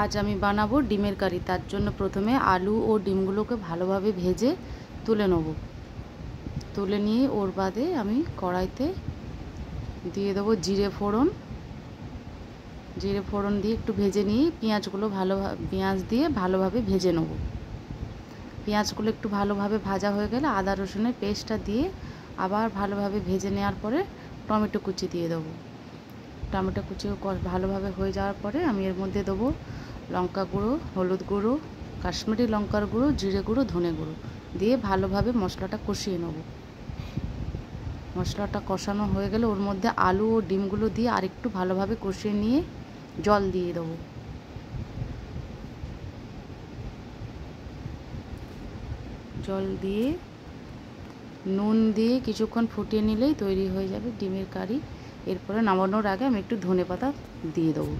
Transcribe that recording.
আজ আমি বানাবো ডিমের কারি। তার জন্য প্রথমে আলু ও ডিমগুলোকে ভালোভাবে ভেজে তুলে নেব। তুলে নিয়ে ওর বাদে আমি কড়াইতে দিয়ে দেবো জিরে ফোড়ন। জিরে ফোড়ন দিয়ে একটু ভেজে নিয়ে পেঁয়াজগুলো পেঁয়াজ দিয়ে ভালোভাবে ভেজে নেব। পেঁয়াজগুলো একটু ভালোভাবে ভাজা হয়ে গেলে আদা রসুনের পেস্টটা দিয়ে আবার ভালোভাবে ভেজে নেওয়ার পরে টমেটো কুচি দিয়ে দেবো। টমেটো কুচি ভালোভাবে হয়ে যাওয়ার পরে আমি এর মধ্যে দেবো লঙ্কা গুঁড়ো, হলুদ গুঁড়ো, কাশ্মীরি লঙ্কার গুঁড়ো, জিরে গুঁড়ো, ধনে গুঁড়ো দিয়ে ভালোভাবে মশলাটা কষিয়ে নেব। মশলাটা কষানো হয়ে গেলে ওর মধ্যে আলু ও ডিমগুলো দিয়ে আরেকটু ভালোভাবে কষিয়ে নিয়ে জল দিয়ে দেবো। জল দিয়ে নুন দিয়ে কিছুক্ষণ ফুটিয়ে নিলেই তৈরি হয়ে যাবে ডিমের কারি। এরপরে নামানোর আগে আমি একটু ধনেপাতা দিয়ে দেবো।